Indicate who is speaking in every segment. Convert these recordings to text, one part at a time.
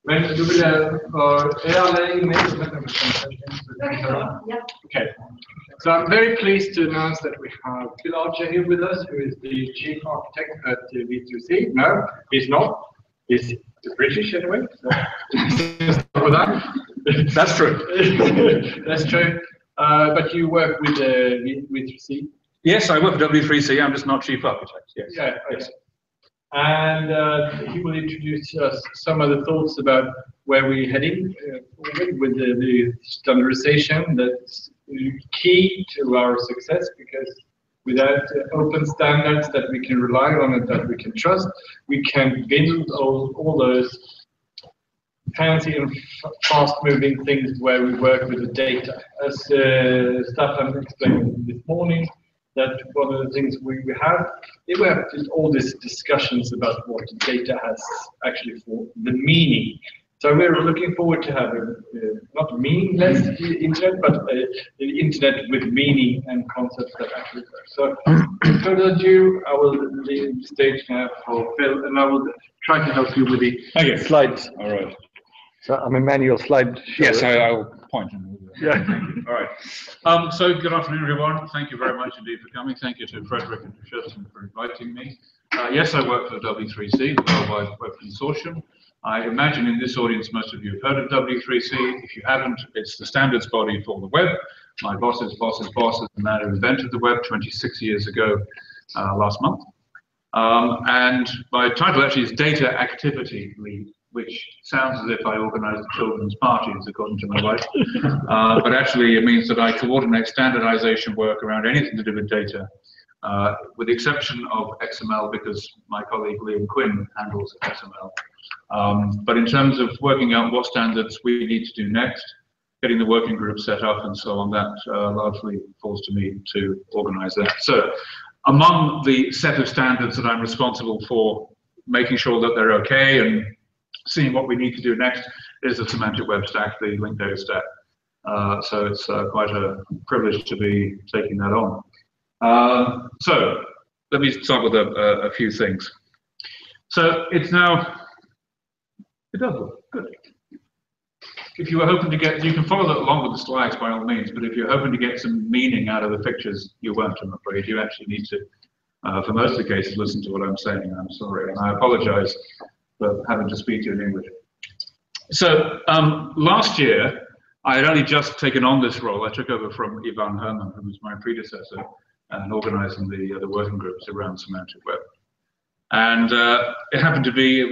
Speaker 1: Men du vill, är alla inne? Okay. So I'm very pleased to announce that we have Phil Archer here with us, who is the chief architect at W3C. No, he's not. He's British anyway. So with that. That's true. That's true. But you work with W3C.
Speaker 2: Yes, I work for W3C. I'm just not chief architect. Yes.
Speaker 1: Yeah. Yes. And he will introduce us some of the thoughts about where we're heading forward with the standardization that's key to our success, because without open standards that we can rely on and that we can trust, we can build all those fancy and fast-moving things where we work with the data. As Staffan explained this morning, that one of the things we have just all these discussions about what data has actually for the meaning. So we're looking forward to having not meaningless internet, but the internet with meaning and concepts that actually work. So without further ado, I will leave the stage now for Phil, and I will try to help you with the slides.
Speaker 2: All right.
Speaker 1: So I'm a manual slide.
Speaker 2: Yes, I'll point.
Speaker 1: Yeah.
Speaker 2: All right. So good afternoon, everyone. Thank you very much indeed for coming. Thank you to Frederick and to Kirsten for inviting me. Yes, I work for W3C, the Worldwide Web Consortium. I imagine in this audience most of you have heard of W3C. If you haven't, it's the standards body for the web. My boss's boss's boss is the man who invented the web 26 years ago last month. And my title actually is Data Activity Lead, which sounds as if I organise the children's parties, according to my wife. But actually it means that I coordinate standardization work around anything to do with data, with the exception of XML, because my colleague Liam Quinn handles XML. But in terms of working out what standards we need to do next, getting the working group set up and so on, that largely falls to me to organise that. So among the set of standards that I'm responsible for making sure that they're okay and seeing what we need to do next is the semantic web stack, the linked data stack. So it's quite a privilege to be taking that on. So let me start with a few things. So it's now, it does look good. If you were hoping to get, you can follow that along with the slides by all means, but if you're hoping to get some meaning out of the pictures, you won't, I'm afraid. You actually need to, for most of the cases, listen to what I'm saying. I'm sorry, and I apologize for having to speak to you in English. So last year, I had only just taken on this role. I took over from Ivan Herman, who was my predecessor, and organizing the working groups around semantic web. And it happened to be,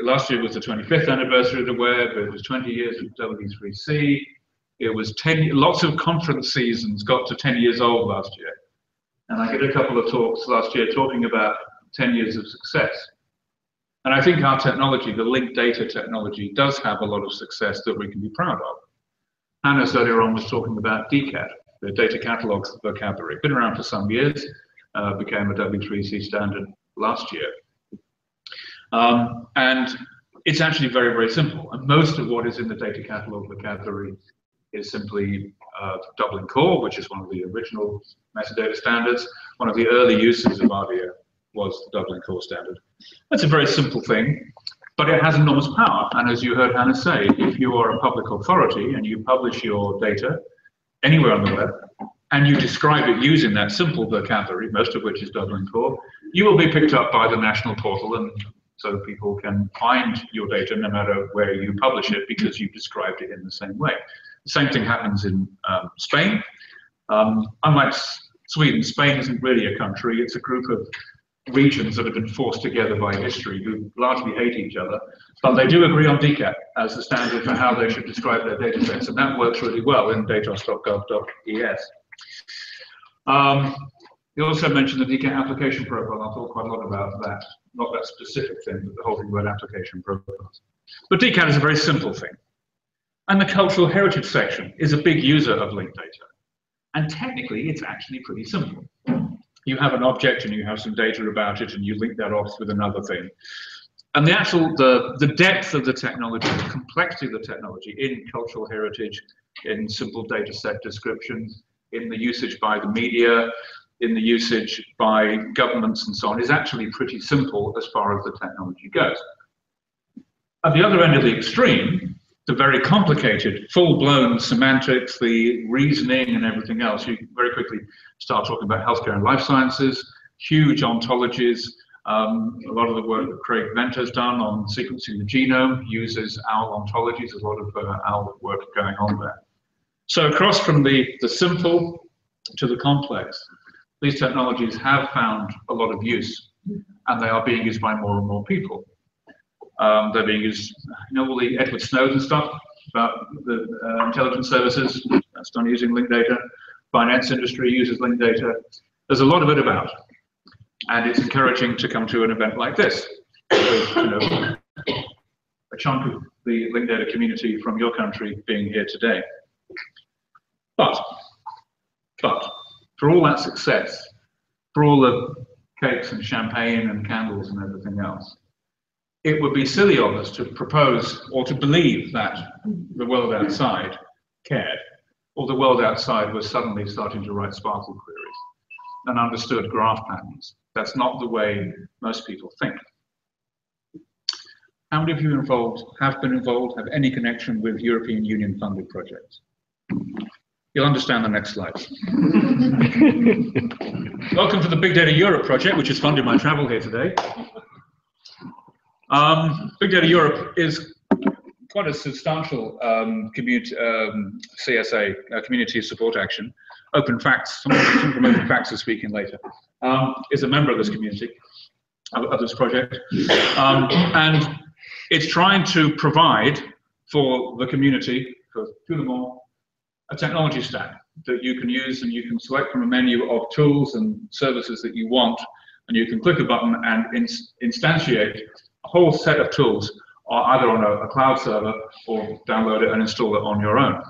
Speaker 2: last year was the 25th anniversary of the web. It was 20 years of W3C. It was lots of conference seasons got to 10 years old last year. And I did a couple of talks last year talking about 10 years of success. And I think our technology, the linked data technology, does have a lot of success that we can be proud of. Hannes earlier on was talking about DCAT, the data catalog vocabulary. Been around for some years, became a W3C standard last year. And it's actually very, very simple. And most of what is in the data catalog vocabulary is simply Dublin Core, which is one of the original metadata standards. One of the early uses of RDF was the Dublin Core standard. That's a very simple thing, but it has enormous power. And as you heard Hannah say, if you are a public authority and you publish your data anywhere on the web, and you describe it using that simple vocabulary, most of which is Dublin Core, you will be picked up by the national portal, and so people can find your data no matter where you publish it because you've described it in the same way. The same thing happens in Spain. Unlike Sweden, Spain isn't really a country, it's a group of regions that have been forced together by history who largely hate each other, but they do agree on DCAT as the standard for how they should describe their data sets, and that works really well in datos.gov.es. You also mentioned the DCAT application profile. I'll talk quite a lot about that, not that specific thing, but the whole thing about application profiles. But DCAT is a very simple thing. And the cultural heritage section is a big user of linked data. And technically, it's actually pretty simple. You have an object and you have some data about it and you link that off with another thing. And the actual, the depth of the technology, the complexity of the technology in cultural heritage, in simple data set descriptions, in the usage by the media, in the usage by governments and so on, is actually pretty simple as far as the technology goes. At the other end of the extreme, the very complicated, full-blown semantics, the reasoning and everything else, you very quickly start talking about healthcare and life sciences, huge ontologies. A lot of the work that Craig Venter has done on sequencing the genome uses OWL ontologies. There's a lot of OWL work going on there. So across from the simple to the complex, these technologies have found a lot of use, and they are being used by more and more people. They're being used, all the Edward Snowden stuff about the intelligence services, that's done using linked data. Finance industry uses linked data. There's a lot of it about, and it's encouraging to come to an event like this, with a chunk of the linked data community from your country being here today. But for all that success, for all the cakes and champagne and candles and everything else, it would be silly of us to propose or to believe that the world outside cared, or the world outside was suddenly starting to write Sparkle queries and understood graph patterns. That's not the way most people think. How many of you have been involved, have any connection with European Union funded projects? You'll understand the next slide. Welcome to the Big Data Europe project, which has funded my travel here today. Big Data Europe is quite a substantial CSA, community support action. Open Facts, someone from Open Facts is speaking later, is a member of this community, of this project. And it's trying to provide for the community, to them all, a technology stack that you can use, and you can select from a menu of tools and services that you want, and you can click a button and instantiate a whole set of tools, either on a cloud server or download it and install it on your own.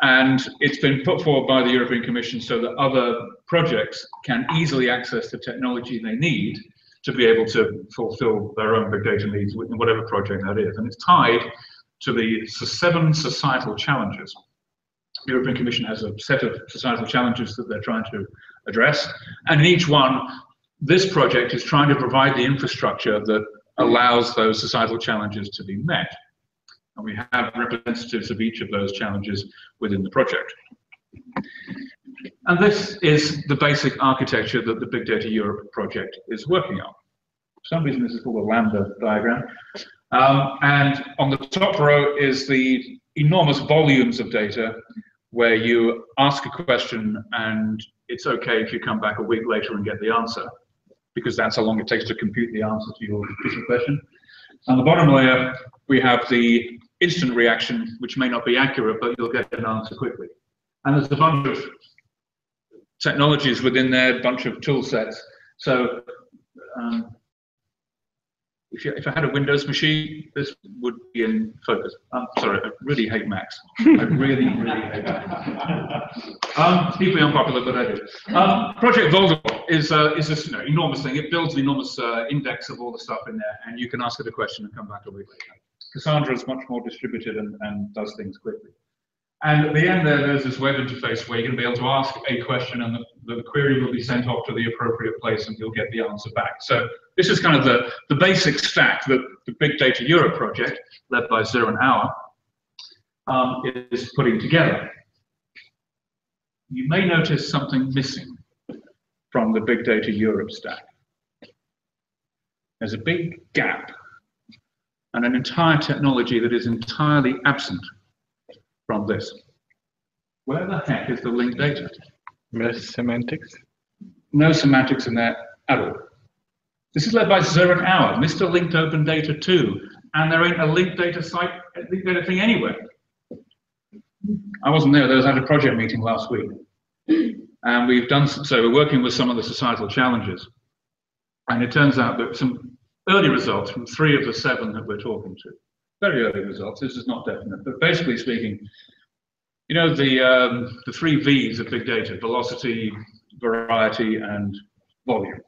Speaker 2: And it's been put forward by the European Commission so that other projects can easily access the technology they need to be able to fulfill their own big data needs in whatever project that is. And it's tied to the 7 societal challenges. The European Commission has a set of societal challenges that they're trying to address. And in each one, this project is trying to provide the infrastructure that allows those societal challenges to be met. And we have representatives of each of those challenges within the project. And this is the basic architecture that the Big Data Europe project is working on. For some reason, this is called a lambda diagram. And on the top row is the enormous volumes of data where you ask a question and it's okay if you come back a week later and get the answer, because that's how long it takes to compute the answer to your official question. On the bottom layer, we have the instant reaction, which may not be accurate, but you'll get an answer quickly. And there's a bunch of technologies within there, a bunch of tool sets. So if I had a Windows machine, this would be in focus. Sorry, I really hate Macs. I really hate Macs. Deeply unpopular, but I do. Project Voldemort is this enormous thing. It builds an enormous index of all the stuff in there, and you can ask it a question and come back a week later. Cassandra is much more distributed and does things quickly. And at the end there's this web interface where you're going to be able to ask a question, and the query will be sent off to the appropriate place and you'll get the answer back. So this is kind of the basic stack that the Big Data Europe project, led by Zero and Hour, is putting together. You may notice something missing from the Big Data Europe stack. There's a big gap and an entire technology that is entirely absent from this. Where the heck is the linked data?
Speaker 3: There's semantics.
Speaker 2: No semantics in there at all. This is led by Zero and Hour, Mr. Linked Open Data 2, and there ain't a linked data site, a linked data thing anywhere. I wasn't there. There was at a project meeting last week, and we've done so. We're working with some of the societal challenges, and it turns out that some early results from 3 of the 7 that we're talking to. Very early results. This is not definite, but basically speaking, you know, the 3 V's of big data: velocity, variety, and volume.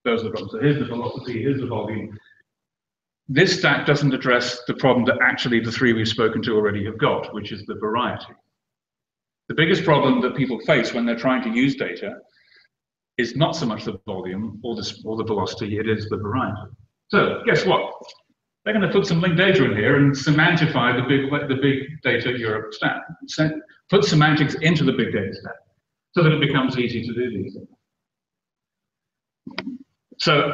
Speaker 2: Those are the problems. So here's the velocity, here's the volume. This stack doesn't address the problem that actually the 3 we've spoken to already have got, which is the variety. The biggest problem that people face when they're trying to use data is not so much the volume or the velocity, it is the variety. So guess what? they're going to put some linked data in here and semantify the big data Europe stack. Put semantics into the big data stack so that it becomes easy to do these things. So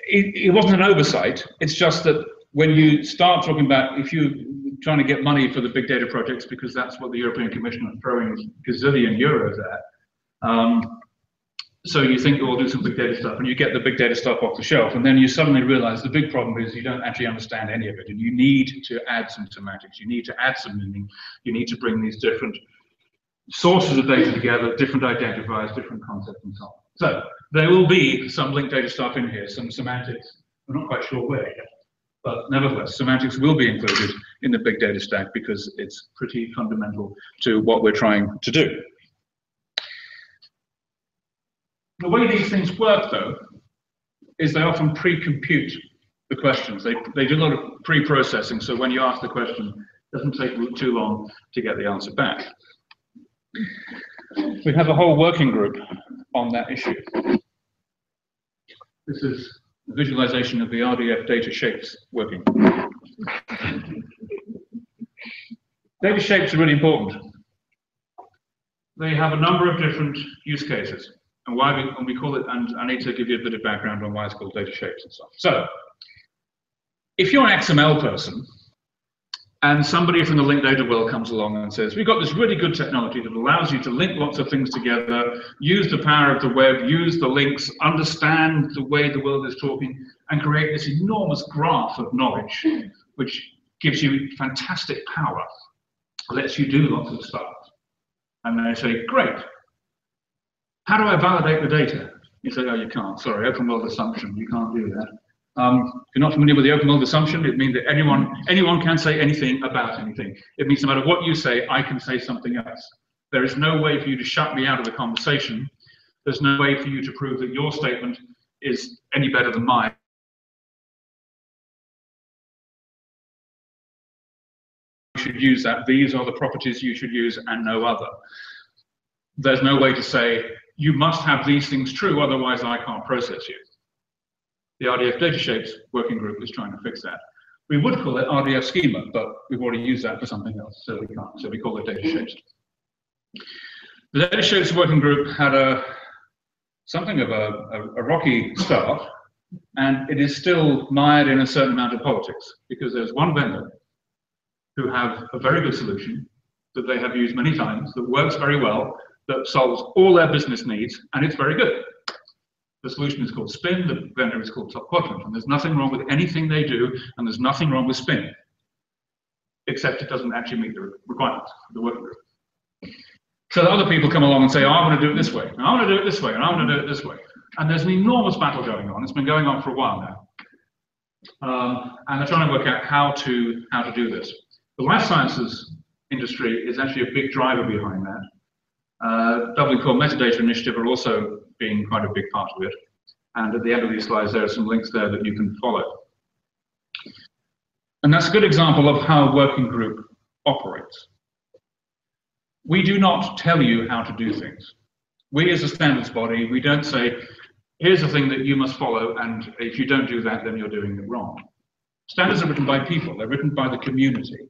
Speaker 2: it wasn't an oversight. It's just that when you start talking about, if you're trying to get money for the big data projects, because that's what the European Commission is throwing gazillion euros at, so you think, we'll do some big data stuff, and you get the big data stuff off the shelf, and then you suddenly realize the big problem is you don't actually understand any of it, and you need to add some semantics, you need to add some meaning, you need to bring these different sources of data together, different identifiers, different concepts, and so on. So there will be some linked data stuff in here, some semantics. We're not quite sure where yet, but nevertheless, semantics will be included in the big data stack because it's pretty fundamental to what we're trying to do. The way these things work, though, is they often pre-compute the questions. They do a lot of pre-processing, so when you ask the question, it doesn't take too long to get the answer back. We have a whole working group on that issue. This is the visualization of the RDF data shapes working. Data shapes are really important. They have a number of different use cases. And why we call it, and I need to give you a bit of background on why it's called data shapes and so on. So, if you're an XML person, and somebody from the linked data world comes along and says, we've got this really good technology that allows you to link lots of things together, use the power of the web, use the links, understand the way the world is talking, and create this enormous graph of knowledge, which gives you fantastic power, lets you do lots of stuff. And they say, great. How do I validate the data? You say, oh, you can't. Sorry, open world assumption. You can't do that. If you're not familiar with the open world assumption, it means that anyone can say anything about anything. It means no matter what you say, I can say something else. There is no way for you to shut me out of the conversation. There's no way for you to prove that your statement is any better than mine. You should use that. These are the properties you should use and no other. There's no way to say, you must have these things true, otherwise I can't process you. The RDF data shapes working group is trying to fix that. We would call it RDF schema, but we've already used that for something else, so we can't. So we call it data shapes. The data shapes working group had something of a rocky start, and it is still mired in a certain amount of politics, because there's one vendor who have a very good solution that they have used many times, that works very well, that solves all their business needs, and it's very good. The solution is called Spin, the vendor is called Top Quadrant, and there's nothing wrong with anything they do, and there's nothing wrong with Spin, except it doesn't actually meet the requirements of the working group. So other people come along and say, oh, I want to do it this way, and I want to do it this way, and I want to do it this way. And there's an enormous battle going on. It's been going on for a while now. And they're trying to work out how to do this. The life sciences industry is actually a big driver behind that. Dublin Core Metadata Initiative are also being quite a big part of it. And at the end of these slides, there are some links there that you can follow. And that's a good example of how a working group operates. We do not tell you how to do things. We as a standards body, we don't say, here's the thing that you must follow, and if you don't do that, then you're doing it wrong. Standards are written by people, they're written by the community.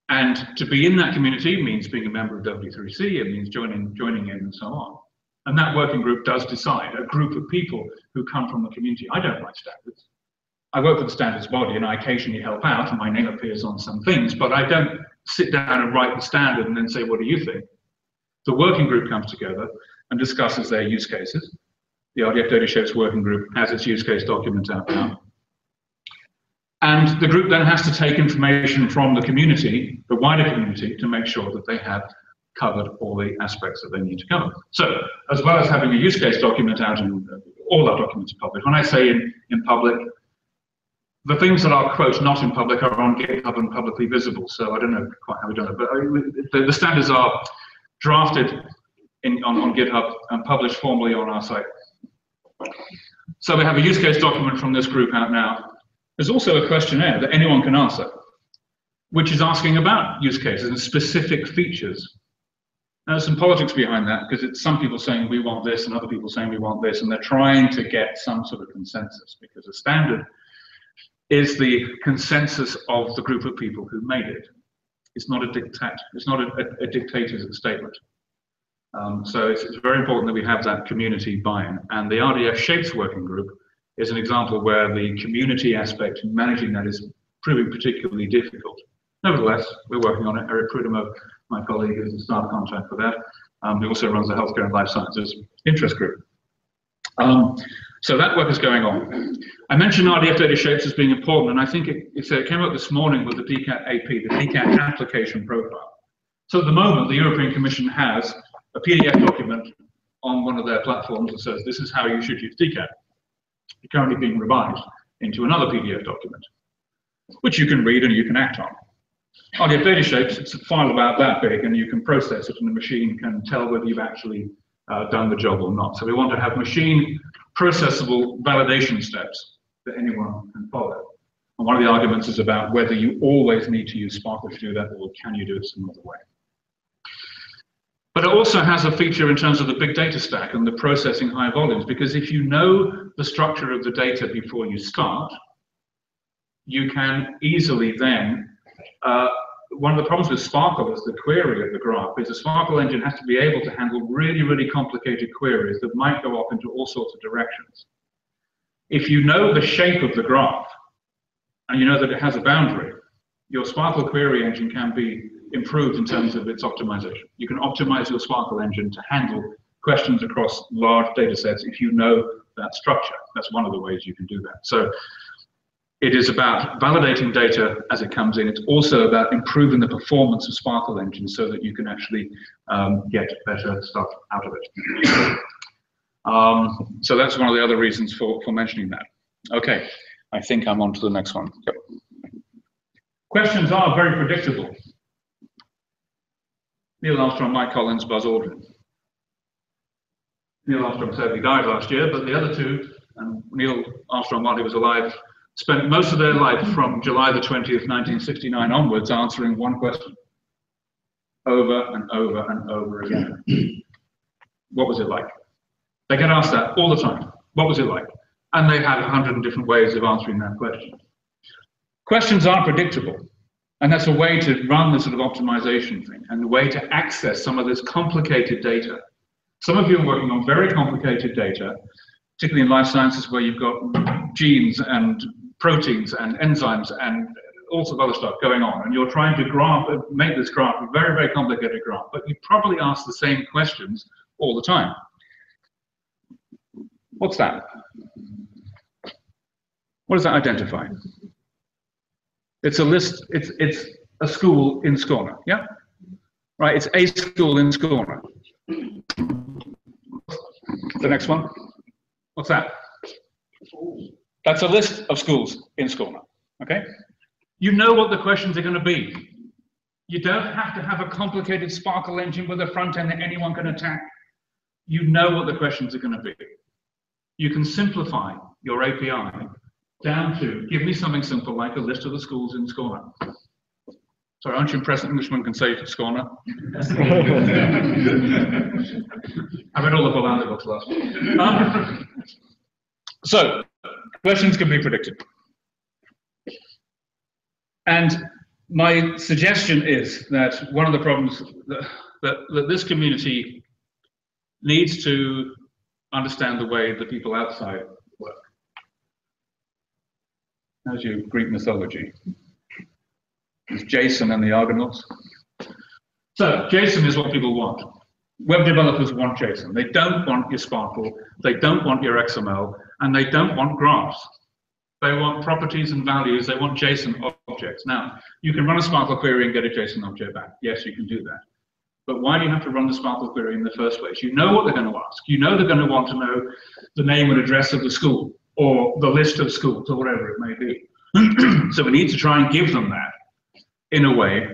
Speaker 2: And to be in that community means being a member of W3C, it means joining in and so on. And that working group does decide, a group of people who come from the community. I don't write standards. I work for the standards body and I occasionally help out and my name appears on some things, but I don't sit down and write the standard and then say, what do you think? The working group comes together and discusses their use cases. The RDF Data Shapes working group has its use case document out now. And the group then has to take information from the community, the wider community, to make sure that they have covered all the aspects that they need to cover. So, as well as having a use case document out, and all our documents are public. When I say in public, the things that are, quote, not in public are on GitHub and publicly visible. So I don't know quite how we've done it, but the standards are drafted on GitHub and published formally on our site. So we have a use case document from this group out now. There's also a questionnaire that anyone can answer, which is asking about use cases and specific features. Now, there's some politics behind that, because it's some people saying we want this and other people saying we want this, and they're trying to get some sort of consensus, because a standard is the consensus of the group of people who made it. It's not a diktat. It's not a dictator's statement. So it's very important that we have that community buy-in. And the RDF Shapes working group is an example where the community aspect in managing that is proving particularly difficult. Nevertheless, we're working on it. Eric Prudhomme, my colleague, is the staff contact for that. He also runs the Healthcare and Life Sciences interest group. So that work is going on. I mentioned RDF data shapes as being important, and I think it came up this morning with the DCAT AP, the DCAT application profile. So at the moment, the European Commission has a PDF document on one of their platforms that says this is how you should use DCAT. It's currently being revised into another PDF document, which you can read and you can act on. RDF data shapes, it's a file about that big, and you can process it, and the machine can tell whether you've actually done the job or not. So we want to have machine processable validation steps that anyone can follow. And one of the arguments is about whether you always need to use Sparkle to do that, or can you do it some other way. But it also has a feature in terms of the big data stack and the processing high volumes, because if you know the structure of the data before you start, you can easily then, one of the problems with Sparkle as the query of the graph is the Sparkle engine has to be able to handle really, really complicated queries that might go off into all sorts of directions. If you know the shape of the graph and you know that it has a boundary, your Sparkle query engine can be improved in terms of its optimization. You can optimize your Sparkle engine to handle questions across large data sets if you know that structure. That's one of the ways you can do that. So it is about validating data as it comes in. It's also about improving the performance of Sparkle engine so that you can actually get better stuff out of it. So that's one of the other reasons for mentioning that. Okay, I think I'm on to the next one. Yep. Questions are very predictable. Neil Armstrong, Mike Collins, Buzz Aldrin. Neil Armstrong sadly died last year, but the other two, and Neil Armstrong, while he was alive, spent most of their life from July the 20th, 1969 onwards answering one question over and over and over again. What was it like? They get asked that all the time. What was it like? And they had 100 different ways of answering that question. Questions are predictable. And that's a way to run the sort of optimization thing and a way to access some of this complicated data. Some of you are working on very complicated data, particularly in life sciences where you've got genes and proteins and enzymes and all sorts of other stuff going on. And you're trying to make this graph a very, very complicated graph, but you probably ask the same questions all the time. What's that? What does that identify? It's a list, it's a school in Skåne, yeah? Right, it's a school in Skåne. The next one, what's that? That's a list of schools in Skåne, okay? You know what the questions are gonna be. You don't have to have a complicated Sparkle engine with a front end that anyone can attack. You know what the questions are gonna be. You can simplify your API down to, give me something simple like a list of the schools in Skåne. Sorry, aren't you impressed? Englishman can say Skåne. I read all the Bolander books last week. So, questions can be predicted. And my suggestion is that one of the problems that this community needs to understand the way the people outside work. How's your Greek mythology? It's Jason and the Argonauts. So Jason is what people want. Web developers want Jason. They don't want your Sparkle, they don't want your XML, and they don't want graphs. They want properties and values, they want JSON objects. Now, you can run a Sparkle query and get a JSON object back. Yes, you can do that. But why do you have to run the Sparkle query in the first place? You know what they're going to ask. You know they're going to want to know the name and address of the school, or the list of schools, or whatever it may be. So we need to try and give them that in a way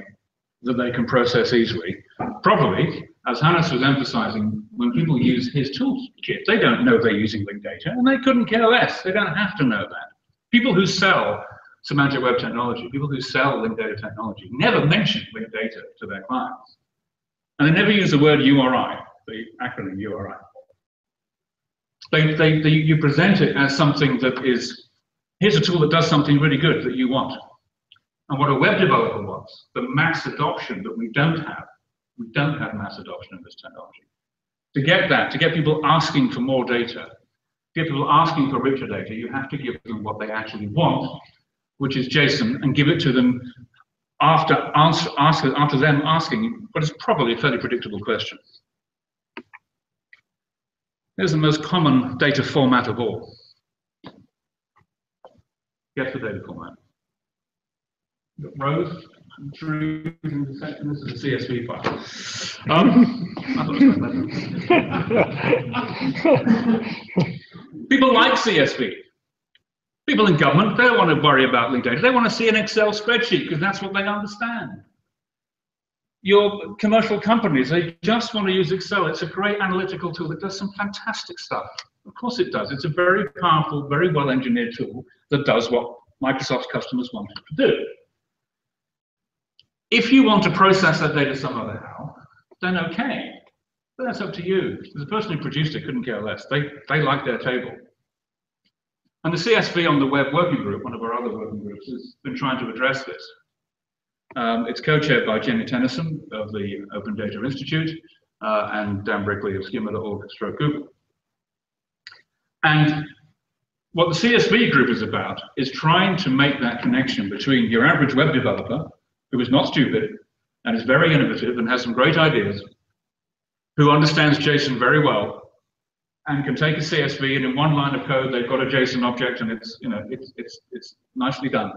Speaker 2: that they can process easily. Probably, as Hannes was emphasizing, when people use his toolkit, they don't know they're using linked data, and they couldn't care less. They don't have to know that. People who sell semantic web technology, people who sell linked data technology, never mention linked data to their clients. And they never use the word URI, the acronym URI. You present it as something that is here's a tool that does something really good that you want. And what a web developer wants, the mass adoption that we don't have mass adoption of this technology. To get that, to get people asking for more data, to get people asking for richer data, you have to give them what they actually want, which is JSON, and give it to them after them asking what is probably a fairly predictable question. Here's the most common data format of all. Guess the data format. You've got rows, trees, and this is a CSV file. I thought it was better. People like CSV. People in government, they don't want to worry about linked data. They want to see an Excel spreadsheet because that's what they understand. Your commercial companies, they just want to use Excel. It's a great analytical tool that does some fantastic stuff. Of course it does. It's a very powerful, very well-engineered tool that does what Microsoft's customers want it to do. If you want to process that data some other how, then okay. But that's up to you. The person who produced it couldn't care less. They like their table. And the CSV on the web working group, one of our other working groups, has been trying to address this. It's co-chaired by Jenny Tennyson of the Open Data Institute and Dan Brickley of Schema.org/Google. And what the CSV group is about is trying to make that connection between your average web developer, who is not stupid and is very innovative and has some great ideas, who understands JSON very well, and can take a CSV and in one line of code they've got a JSON object and it's nicely done.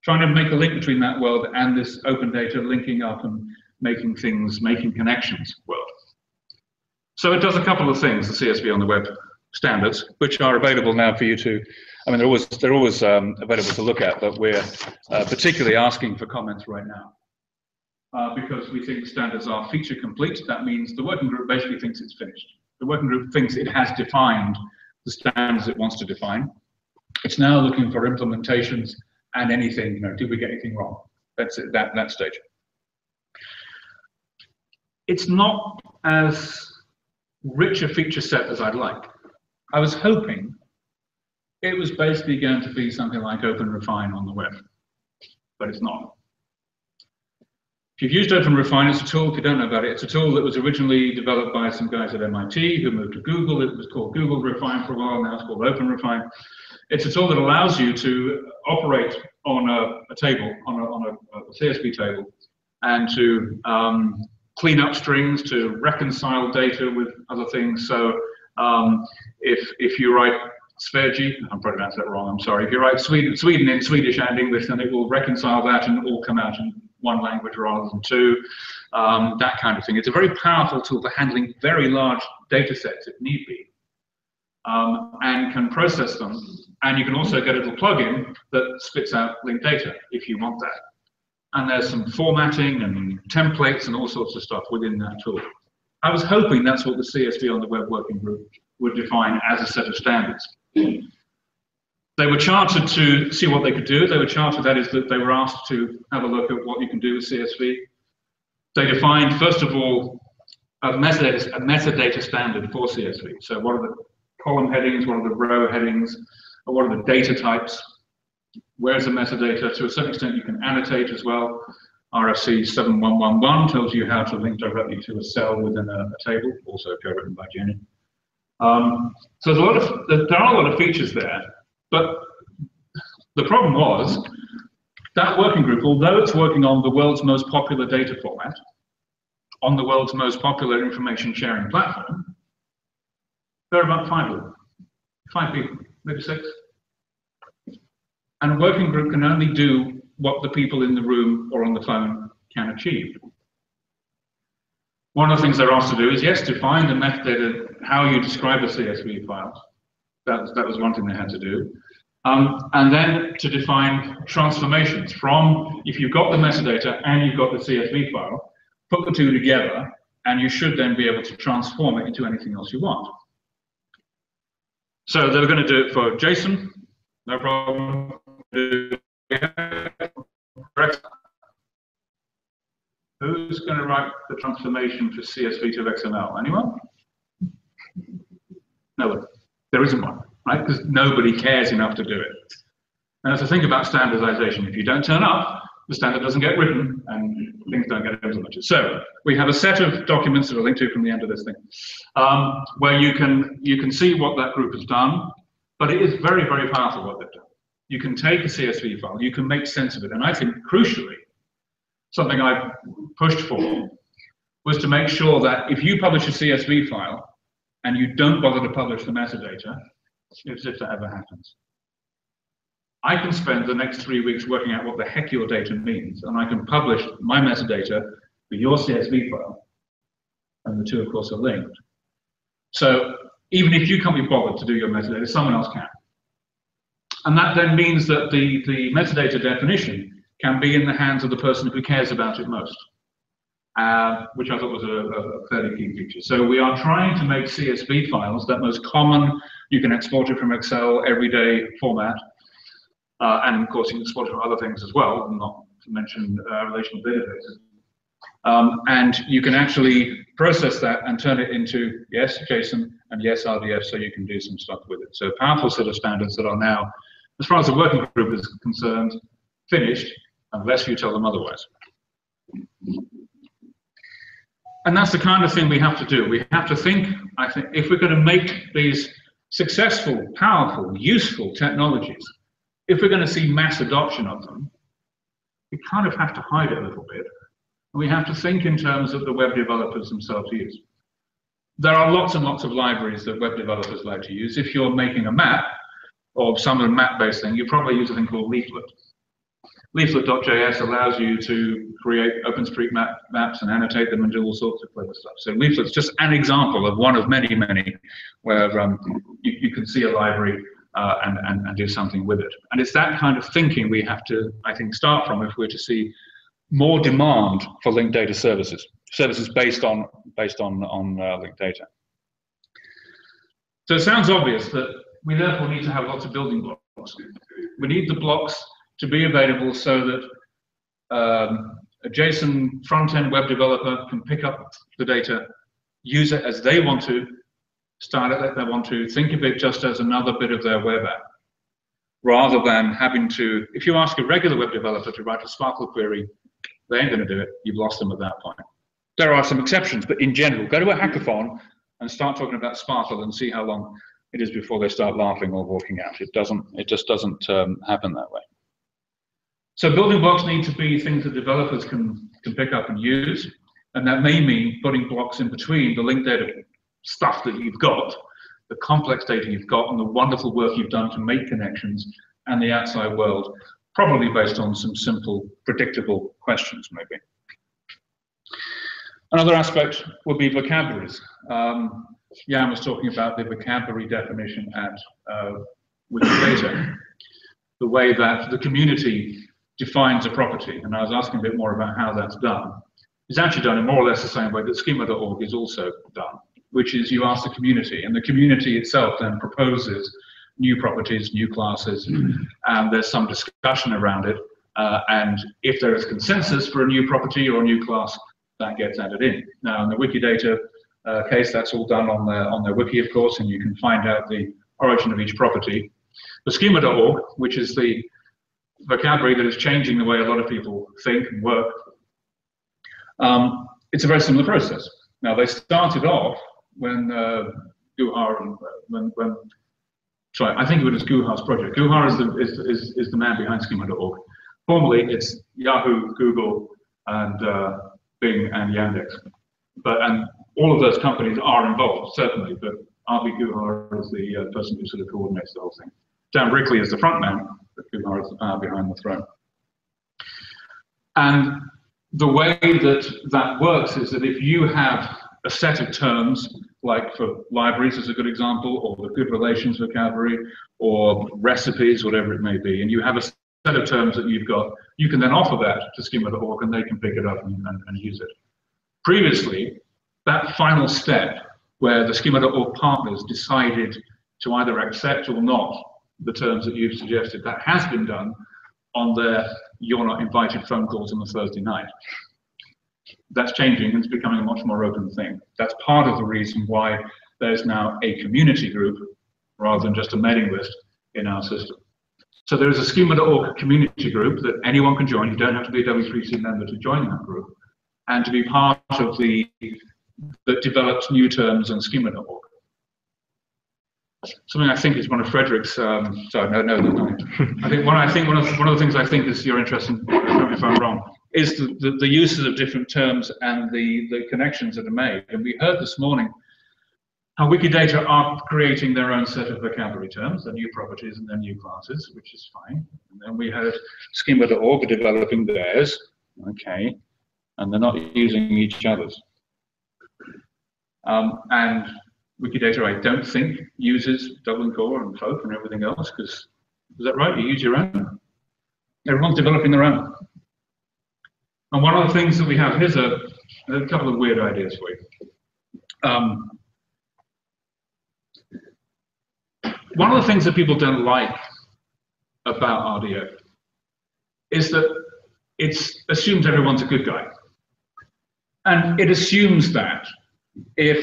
Speaker 2: Trying to make a link between that world and this open data, linking up and making connections world. So it does a couple of things, the CSV on the web standards, which are available now for you to, I mean, they're always available to look at, but we're particularly asking for comments right now because we think the standards are feature complete. That means the working group basically thinks it's finished. The working group thinks it has defined the standards it wants to define. It's now looking for implementations and anything, did we get anything wrong? That's it, that stage. It's not as rich a feature set as I'd like. I was hoping it was basically going to be something like OpenRefine on the web, but it's not. If you've used OpenRefine, it's a tool, if you don't know about it, it's a tool that was originally developed by some guys at MIT who moved to Google. It was called Google Refine for a while, now it's called OpenRefine. It's a tool that allows you to operate on a table, on a CSV table, and to clean up strings, to reconcile data with other things. So if you write Sverige, I'm probably pronouncing that wrong, I'm sorry. If you write Sweden in Swedish and English, then it will reconcile that and all come out in one language rather than two, that kind of thing. It's a very powerful tool for handling very large data sets if need be, and can process them. And you can also get a little plugin that spits out linked data if you want that. And there's some formatting and templates and all sorts of stuff within that tool. I was hoping that's what the CSV on the web working group would define as a set of standards. They were chartered to see what they could do. They were chartered, that is, that they were asked to have a look at what you can do with CSV. They defined, first of all, a metadata standard for CSV. So what are the column headings, what are the row headings, or what are the data types? Where's the metadata? To a certain extent, you can annotate as well. RFC 7111 tells you how to link directly to a cell within a table, also co-written by Jenny. So there are a lot of features there, but the problem was that working group, although it's working on the world's most popular data format, on the world's most popular information sharing platform, there are about 5 of them. 5 people, maybe 6. And a working group can only do what the people in the room or on the phone can achieve. One of the things they're asked to do is, yes, define the metadata, how you describe a CSV file. That was one thing they had to do. And then to define transformations from, if you've got the metadata and you've got the CSV file, put the two together, and you should then be able to transform it into anything else you want. So they're going to do it for JSON, no problem. Who's going to write the transformation for CSV to XML? Anyone? No one. There isn't one, right? Because nobody cares enough to do it. And that's the thing about standardization. If you don't turn up, the standard doesn't get written and things don't get implemented. So we have a set of documents that I'll link to from the end of this thing, where you can see what that group has done, but it is very, very powerful what they've done. You can take a CSV file, you can make sense of it. And I think, crucially, something I pushed for was to make sure that if you publish a CSV file and you don't bother to publish the metadata, as if that ever happens, I can spend the next 3 weeks working out what the heck your data means, and I can publish my metadata with your CSV file, and the two, of course, are linked. So even if you can't be bothered to do your metadata, someone else can. And that then means that the metadata definition can be in the hands of the person who cares about it most, which I thought was a fairly key feature. So we are trying to make CSV files that most common. You can export it from Excel, everyday format. And of course, you can export it from other things as well, not to mention relational databases. And you can actually process that and turn it into, yes, JSON and yes, RDF, so you can do some stuff with it. So a powerful set of standards that are now, as far as the working group is concerned, finished, unless you tell them otherwise. And that's the kind of thing we have to do. We have to think, I think, if we're going to make these successful, powerful, useful technologies, if we're going to see mass adoption of them, we kind of have to hide it a little bit. And we have to think in terms of the web developers themselves use. There are lots and lots of libraries that web developers like to use. If you're making a map or some of the map-based thing, you probably use a thing called Leaflet. Leaflet.js allows you to create OpenStreetMap maps and annotate them and do all sorts of clever stuff. So Leaflet's just an example of one of many, many where you can see a library and do something with it. And it's that kind of thinking we have to, I think, start from if we're to see more demand for linked data services based on linked data. So it sounds obvious that we therefore need to have lots of building blocks. We need the blocks to be available so that a JSON front-end web developer can pick up the data, use it as they want to, style it like they want to, think of it just as another bit of their web app, rather than having to, if you ask a regular web developer to write a Sparkle query, they ain't going to do it. You've lost them at that point. There are some exceptions, but in general, go to a hackathon and start talking about Sparkle and see how long it is before they start laughing or walking out. It just doesn't happen that way. So building blocks need to be things that developers can pick up and use, and that may mean putting blocks in between the linked data stuff that you've got, the complex data you've got, and the wonderful work you've done to make connections and the outside world, probably based on some simple, predictable questions, maybe. Another aspect would be vocabularies. Jan was talking about the vocabulary definition at Wikidata, the way that the community defines a property, and I was asking a bit more about how that's done. It's actually done in more or less the same way that schema.org is also done, which is you ask the community, and the community itself then proposes new properties, new classes, and there's some discussion around it, and if there is consensus for a new property or a new class, that gets added in. Now, in the Wikidata case, that's all done on their wiki, of course, and you can find out the origin of each property. The schema.org, which is the vocabulary that is changing the way a lot of people think and work, it's a very similar process. Now, they started off when Guhar and sorry, I think of it as Guhar's project. Guhar is the man behind schema.org. Formerly, it's Yahoo, Google, and Bing and Yandex. And all of those companies are involved, certainly, but R.B. Guhar is the person who sort of coordinates the whole thing. Dan Brickley is the front man, but Guhar is the power behind the throne. And the way that works is that if you have a set of terms, like for libraries is a good example, or the good relations vocabulary, or recipes, whatever it may be, and you have a set of terms that you've got, you can then offer that to schema.org and they can pick it up and use it. Previously, that final step where the schema.org partners decided to either accept or not the terms that you've suggested, that has been done on their "you're not invited" phone calls on a Thursday night. That's changing and it's becoming a much more open thing. That's part of the reason why there's now a community group rather than just a mailing list in our system. So there is a schema.org community group that anyone can join. You don't have to be a W3C member to join that group and to be part of that develops new terms on schema.org. Something I think is one of Frederick's. Sorry, no. I think one of the things I think is you're interested in, if I'm wrong, is the uses of different terms and the connections that are made. And we heard this morning how Wikidata are creating their own set of vocabulary terms, their new properties and their new classes, which is fine. And then we heard schema.org developing theirs, okay, and they're not using each other's. And Wikidata, I don't think, uses Dublin Core and Folk and everything else, because, is that right? You use your own? Everyone's developing their own. And one of the things that we have, here's a couple of weird ideas for you. One of the things that people don't like about RDF is that it assumes everyone's a good guy. And it assumes that if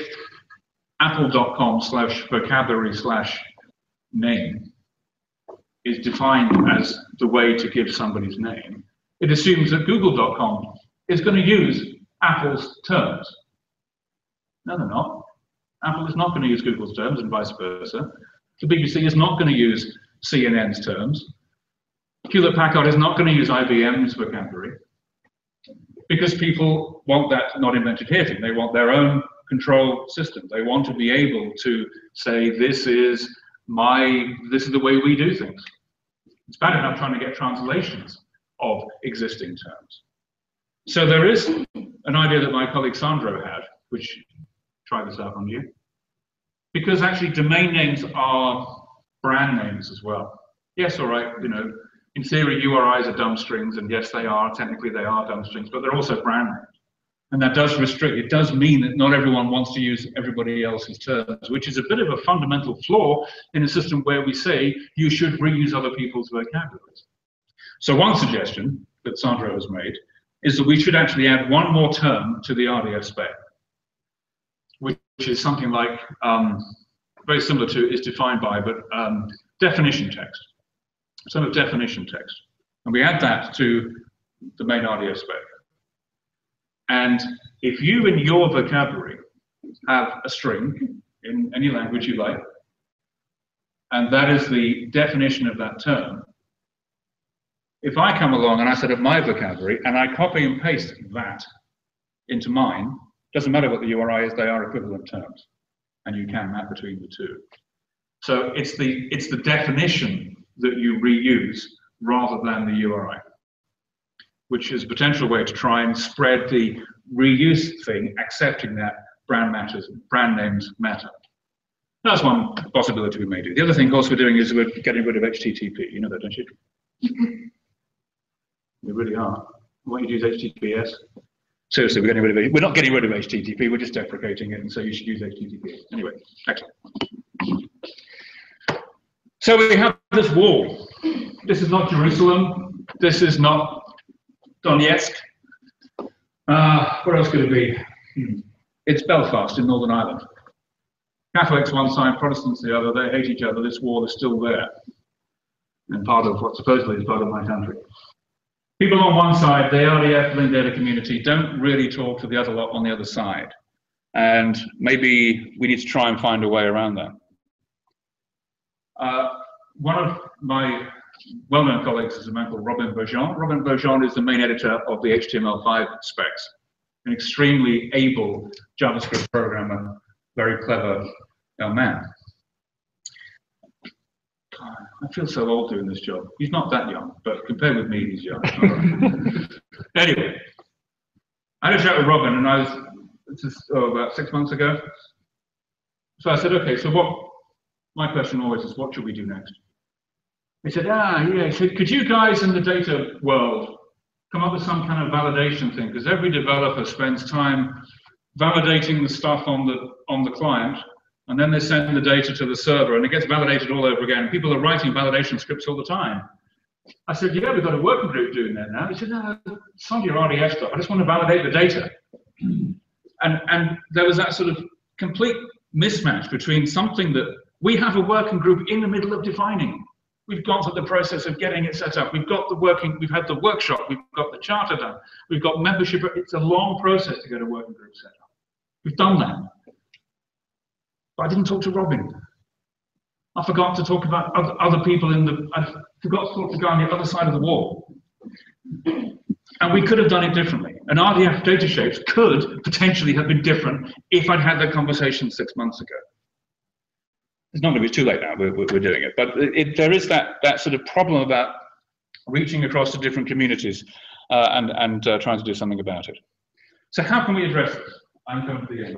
Speaker 2: apple.com/vocabulary/name is defined as the way to give somebody's name, it assumes that google.com is going to use Apple's terms. No, they're not. Apple is not going to use Google's terms and vice versa. The BBC is not going to use CNN's terms. Hewlett-Packard is not going to use IBM's vocabulary because people want that not invented here thing. They want their own control system. They want to be able to say, this is the way we do things. It's bad enough trying to get translations of existing terms. So there is an idea that my colleague Sandro had, which, try this out on you, because actually domain names are brand names as well. Yes, all right, in theory URIs are dumb strings, and yes, technically they are dumb strings, but they're also brand names. And that does restrict, it does mean that not everyone wants to use everybody else's terms, which is a bit of a fundamental flaw in a system where we say you should reuse other people's vocabularies. So one suggestion that Sandro has made is that we should actually add one more term to the RDF spec, which is something like, very similar to is defined by, but definition text, sort of definition text. And we add that to the main RDF spec. And if you in your vocabulary have a string in any language you like, and that is the definition of that term, if I come along and I set up my vocabulary and I copy and paste that into mine, doesn't matter what the URI is, they are equivalent terms. And you can map between the two. So it's the definition that you reuse rather than the URI, which is a potential way to try and spread the reuse thing, accepting that brand names matter. That's one possibility we may do. The other thing, of course, we're doing is we're getting rid of HTTP. You know that, don't you? We really are. Why don't you use HTTPS? Seriously, we're not getting rid of HTTP, we're just deprecating it, and so you should use HTTP. Anyway, excellent. So we have this wall. This is not Jerusalem. This is not Donetsk. Where else could it be? It's Belfast in Northern Ireland. Catholics one side, Protestants the other. They hate each other. This wall is still there, and part of what supposedly is part of my country. People on one side, the RDF Länkade community, don't really talk to the other lot on the other side. And maybe we need to try and find a way around that. One of my well-known colleagues is a man called Robin Beaujean. Robin Beaujean is the main editor of the HTML5 specs, an extremely able JavaScript programmer, very clever young man. I feel so old doing this job. He's not that young, but compared with me, he's young. Anyway, I had a chat with Robin, and I was about 6 months ago. So I said, okay, so my question always is, what should we do next? He said, yeah, he said, could you guys in the data world come up with some kind of validation thing? Because every developer spends time validating the stuff on the client, and then they send the data to the server, and it gets validated all over again. People are writing validation scripts all the time. I said, yeah, we've got a working group doing that now. He said, no, it's not your RDF stuff. I just want to validate the data. And there was that sort of complete mismatch between something that we have a working group in the middle of defining. We've gone through the process of getting it set up. We've got the working, we've had the workshop, we've got the charter done, we've got membership. It's a long process to get a working group set up. We've done that. But I didn't talk to Robin. I forgot to talk about other people I forgot to talk to the guy on the other side of the wall. And we could have done it differently. And RDF data shapes could potentially have been different if I'd had that conversation 6 months ago. It's not going to be too late now, we're doing it. But there is that sort of problem about reaching across to different communities and trying to do something about it. So how can we address this? I'm coming to the end.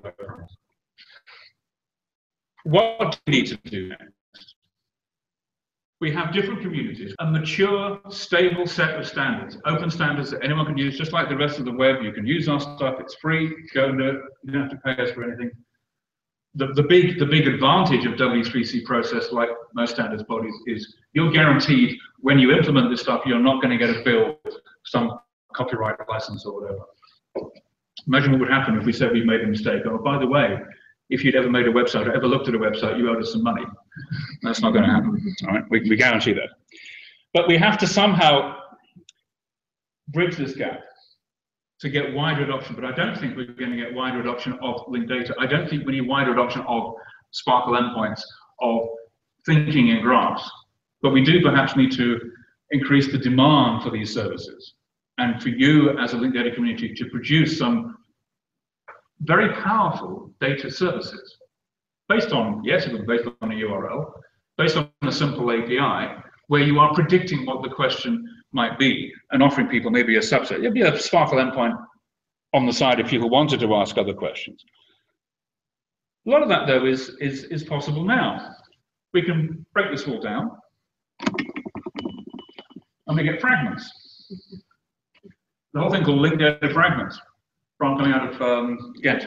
Speaker 2: What do we need to do next? We have different communities, a mature, stable set of standards, open standards that anyone can use, just like the rest of the web. You can use our stuff, it's free, go and do it, you don't have to pay us for anything. The big advantage of W3C process, like most standards bodies, is you're guaranteed when you implement this stuff, you're not going to get a bill, some copyright license or whatever. Imagine what would happen if we said we made a mistake. Oh, by the way, if you'd ever made a website or ever looked at a website, you owed us some money. That's not going to happen. All right, we guarantee that. But we have to somehow bridge this gap to get wider adoption, but I don't think we're going to get wider adoption of linked data. I don't think we need wider adoption of Sparkle endpoints, of thinking in graphs, but we do perhaps need to increase the demand for these services, and for you as a linked data community to produce some very powerful data services based on, yes, it will be based on a URL, based on a simple API, where you are predicting what the question might be and offering people maybe a subset. There'd be a Sparkle endpoint on the side if people wanted to ask other questions. A lot of that, though, is possible now. We can break this all down and we get fragments. The whole thing called linked data fragments, from coming out of Ghent,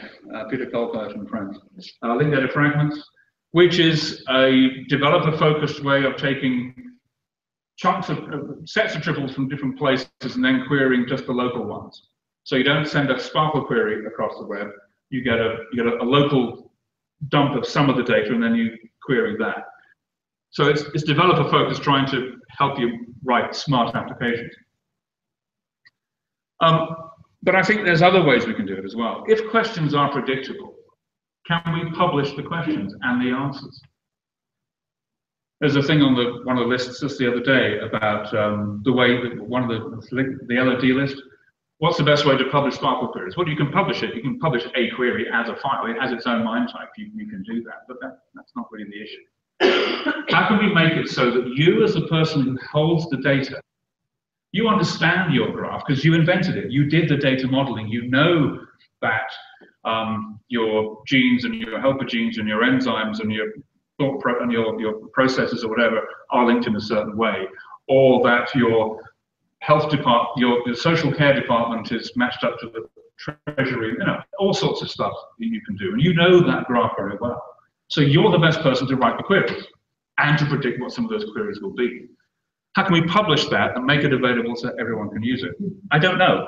Speaker 2: Peter Kolkert and friends. Linked data fragments, which is a developer-focused way of taking chunks of sets of triples from different places and then querying just the local ones. So you don't send a Sparkle query across the web. You get a local dump of some of the data and then you query that. So it's developer focused, trying to help you write smart applications. But I think there's other ways we can do it as well. If questions are predictable, can we publish the questions and the answers? There's a thing on one of the lists just the other day about the way that the LOD list. What's the best way to publish Sparkle queries? Well, you can publish it. You can publish a query as a file. It has its own MIME type. You can do that, but that's not really the issue. How can we make it so that you, as the person who holds the data, you understand your graph because you invented it. You did the data modeling. You know that your genes and your helper genes and your enzymes and your processes or whatever are linked in a certain way, or that your health department, your social care department is matched up to the treasury, all sorts of stuff that you can do. And you know that graph very well. So you're the best person to write the queries and to predict what some of those queries will be. How can we publish that and make it available so everyone can use it? I don't know,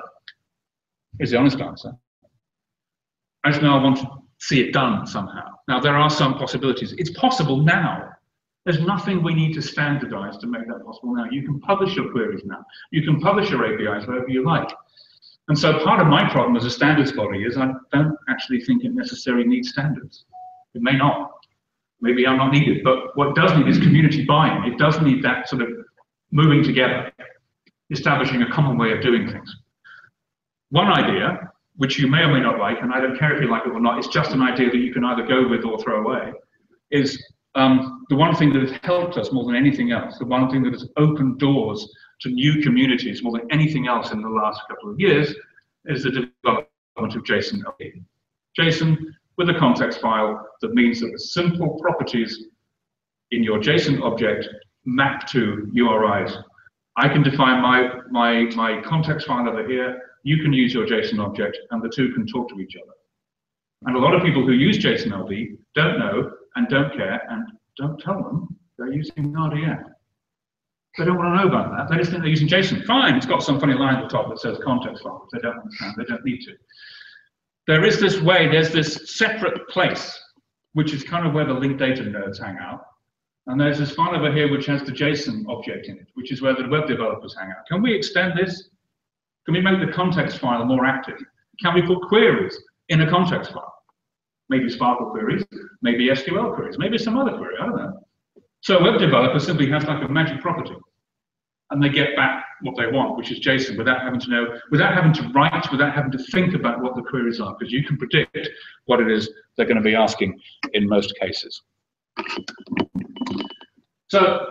Speaker 2: is the honest answer. I just know I want to see it done somehow. Now, there are some possibilities. It's possible now. There's nothing we need to standardize to make that possible now. You can publish your queries now. You can publish your APIs wherever you like. And so part of my problem as a standards body is I don't actually think it necessarily needs standards. It may not. Maybe I'm not needed. But what it does need is community buy-in. It does need that sort of moving together, establishing a common way of doing things. One idea, which you may or may not like, and I don't care if you like it or not, it's just an idea that you can either go with or throw away, is the one thing that has helped us more than anything else, the one thing that has opened doors to new communities more than anything else in the last couple of years, is the development of JSON LD. JSON with a context file that means that the simple properties in your JSON object map to URIs. I can define my context file over here, you can use your JSON object, and the two can talk to each other. And a lot of people who use JSON LD don't know and don't care and don't tell them they're using RDF. They don't want to know about that. They just think they're using JSON. Fine, it's got some funny line at the top that says context file. They don't understand, they don't need to. There is this way, there's this separate place, which is kind of where the linked data nerds hang out. And there's this file over here which has the JSON object in it, which is where the web developers hang out. Can we extend this? Can we make the context file more active? Can we put queries in a context file? Maybe Sparkle queries, maybe SQL queries, maybe some other query, I don't know. So a web developer simply has like a magic property, and they get back what they want, which is JSON, without having to know, without having to write, without having to think about what the queries are, because you can predict what it is they're going to be asking in most cases. So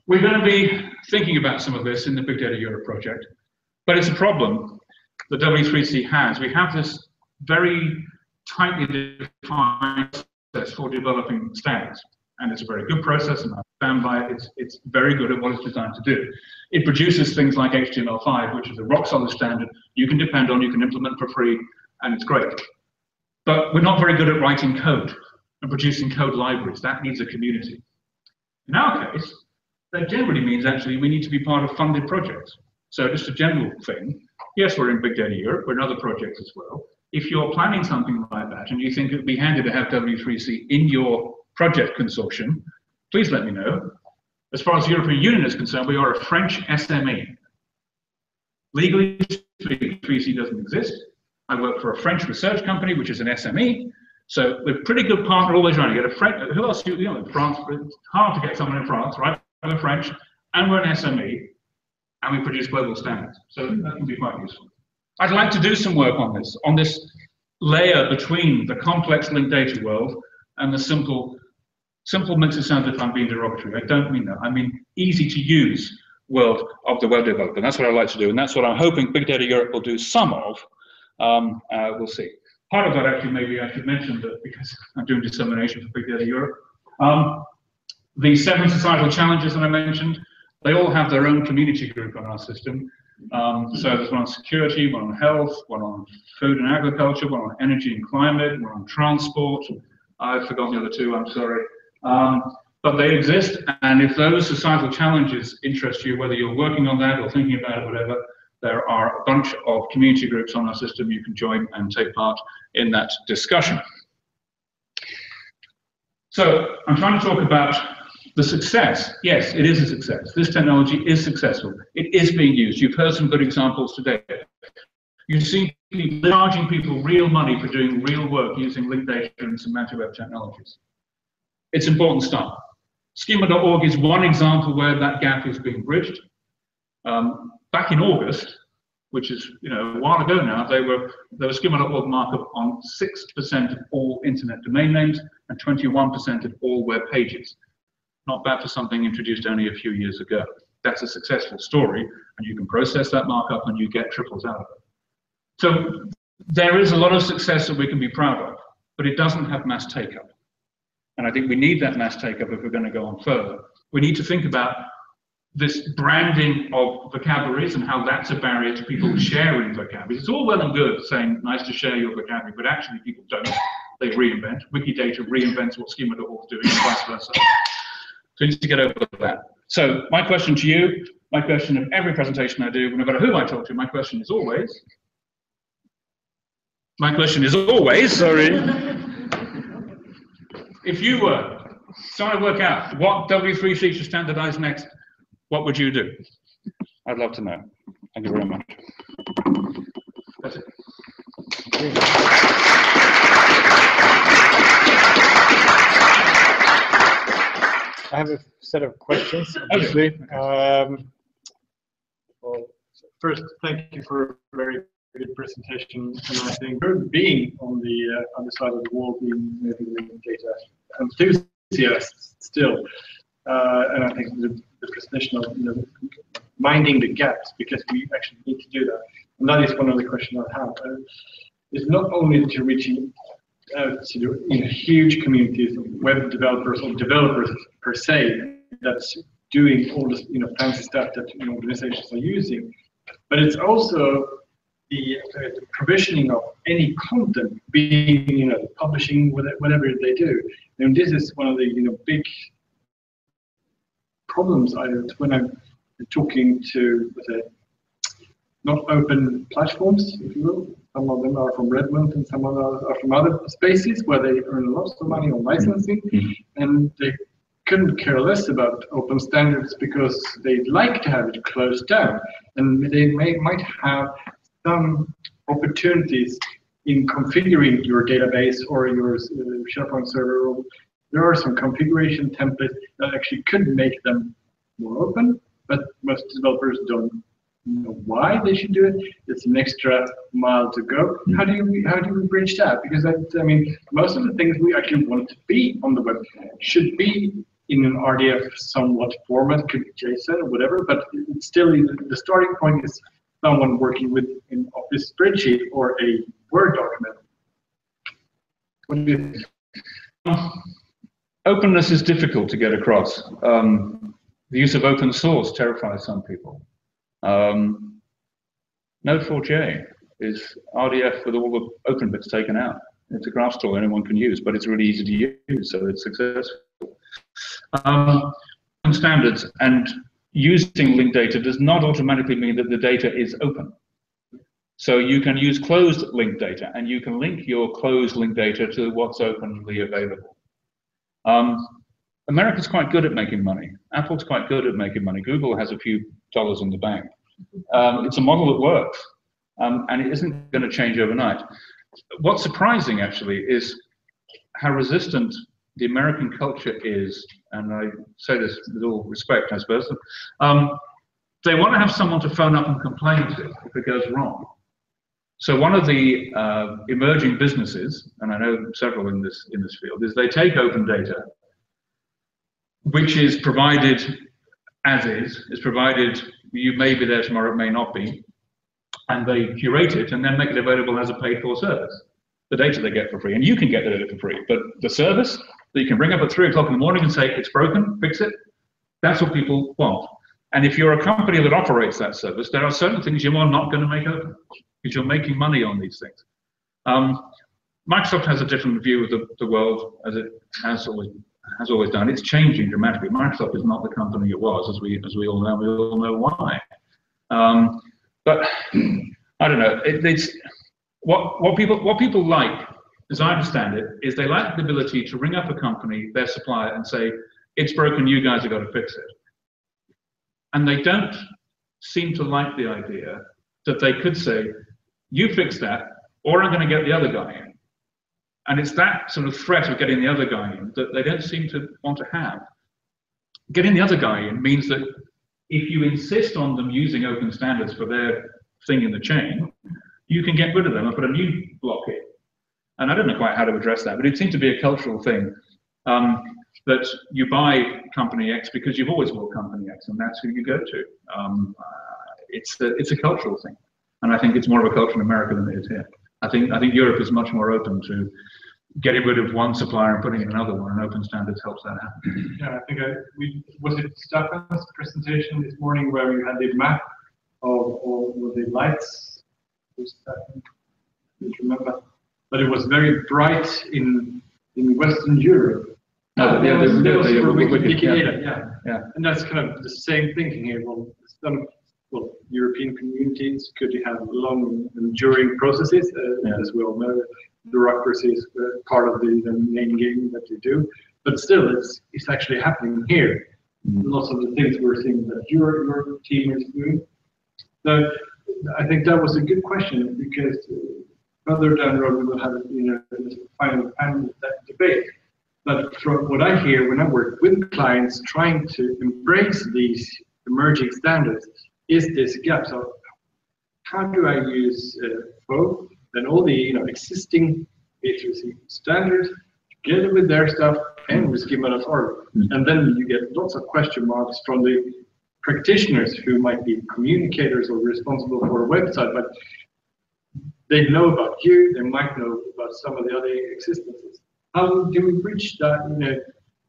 Speaker 2: we're going to be thinking about some of this in the Big Data Europe project, but it's a problem that W3C has. We have this very tightly defined process for developing standards, and it's a very good process, and I stand by it. It's very good at what it's designed to do. It produces things like HTML5, which is a rock-solid standard you can depend on, you can implement for free, and it's great. But we're not very good at writing code and producing code libraries. That needs a community. In our case, that generally means actually we need to be part of funded projects. So just a general thing, yes, we're in Big Data Europe, we're in other projects as well. If you're planning something like that and you think it would be handy to have W3C in your project consortium, please let me know. As far as the European Union is concerned, we are a French SME. Legally, W3C doesn't exist. I work for a French research company, which is an SME. So we're a pretty good partner, always trying to get a French, who else, you know, France, it's hard to get someone in France, right? We're French, and we're an SME, and we produce global standards. So that can be quite useful. I'd like to do some work on this layer between the complex linked data world and the simple makes it sound as if I'm being derogatory. I don't mean that. I mean easy to use world of the web developer. That's what I'd like to do, and that's what I'm hoping Big Data Europe will do some of. We'll see. Part of that, actually, maybe I should mention that because I'm doing dissemination for Big Data Europe, the 7 societal challenges that I mentioned, they all have their own community group on our system. So there's one on security, one on health, one on food and agriculture, one on energy and climate, one on transport. I've forgotten the other 2, I'm sorry. But they exist, and if those societal challenges interest you, whether you're working on that or thinking about it, whatever, there are a bunch of community groups on our system you can join and take part in that discussion. So I'm trying to talk about the success. Yes, it is a success. This technology is successful. It is being used. You've heard some good examples today. You see people charging people real money for doing real work using linked data and semantic web technologies. It's important stuff. Schema.org is one example where that gap is being bridged. Back in August, which is a while ago now, there was Schema.org markup on 6% of all internet domain names and 21% of all web pages. Not bad for something introduced only a few years ago. That's a successful story, and you can process that markup and you get triples out of it. So there is a lot of success that we can be proud of, but it doesn't have mass take-up. And I think we need that mass take-up if we're going to go on further. We need to think about this branding of vocabularies and how that's a barrier to people sharing vocabularies. It's all well and good saying, nice to share your vocabulary, but actually people don't. They reinvent. Wikidata reinvents what Schema.org is doing and vice versa. So we need to get over that. So my question to you, my question of every presentation I do, no matter who I talk to, my question is always, sorry, if you were trying to work out what W3C should standardize next, what would you do? I'd love to know. Thank you very much. That's it.
Speaker 3: I have a set of questions, obviously.
Speaker 1: Well, first, thank you for a very good presentation, and I think being on the other side of the wall, being maybe data enthusiasts still, and I think the presentation of minding the gaps, because we actually need to do that, and that is one of the questions I have. Is not only to reaching out to huge communities of web developers or developers per se that's doing all this fancy stuff that organizations are using, but it's also the provisioning of any content, being publishing, whatever they do. And this is one of the big problems when I'm talking to not open platforms, if you will. Some of them are from Redmond and some of them are from other spaces where they earn lots of money on licensing, and they couldn't care less about open standards because they'd like to have it closed down, and they might have some opportunities in configuring your database or your SharePoint server. There are some configuration templates that actually could make them more open, but most developers don't know why they should do it. It's an extra mile to go. How do we bridge that? Because I mean, most of the things we actually want to be on the web should be in an RDF somewhat format, could be JSON or whatever, but it's still the starting point is someone working with an Office spreadsheet or a Word document. What do you think?
Speaker 2: Openness is difficult to get across. The use of open source terrifies some people. Node4j is RDF with all the open bits taken out. It's a graph store anyone can use, but it's really easy to use, so it's successful. Standards and using linked data does not automatically mean that the data is open. So you can use closed linked data, and you can link your closed linked data to what's openly available. America's quite good at making money. Apple's quite good at making money. Google has a few dollars in the bank. It's a model that works, and it isn't going to change overnight. What's surprising, actually, is how resistant the American culture is, and I say this with all respect, I suppose. They want to have someone to phone up and complain to if it goes wrong. So one of the emerging businesses, and I know several in this field, is they take open data, which is provided as is provided you may be there tomorrow, it may not be, and they curate it and then make it available as a paid-for service. The data they get for free, and you can get the data for free, but the service that you can bring up at 3 o'clock in the morning and say, it's broken, fix it, that's what people want. And if you're a company that operates that service, there are certain things you are not going to make open, because you're making money on these things. Microsoft has a different view of the world, as it has always done. It's changing dramatically. Microsoft is not the company it was, as we all know. We all know why. But I don't know. It's what people like, as I understand it, is they like the ability to ring up a company, their supplier, and say, "It's broken. You guys have got to fix it." And they don't seem to like the idea that they could say, "You fix that, or I'm going to get the other guy in." And it's that sort of threat of getting the other guy in that they don't seem to want to have. Getting the other guy in means that if you insist on them using open standards for their thing in the chain, you can get rid of them and put a new block in. And I don't know quite how to address that, but it seems to be a cultural thing that you buy company X because you've always bought company X, and that's who you go to. It's a cultural thing, and I think it's more of a culture in America than it is here. I think Europe is much more open to getting rid of one supplier and putting in another one, and open standards helps that happen.
Speaker 1: Yeah, I think was it Stefan's presentation this morning where you had the map of the lights? I don't remember, but it was very bright in Western Europe.
Speaker 2: Yeah,
Speaker 1: yeah, and that's kind of the same thinking here. Well, European communities could have long enduring processes, as we all know. Bureaucracy is part of the main game that you do, but still, it's actually happening here. Lots of the things we're seeing that your team is doing. So I think that was a good question, because further down the road we will have a final panel debate. But from what I hear when I work with clients trying to embrace these emerging standards, is this gap. So how do I use both and all the existing W3C standards together with their stuff and with schema.org? And then you get lots of question marks from the practitioners who might be communicators or responsible for a website, but they know about you, they might know about some of the other existences. How do we bridge that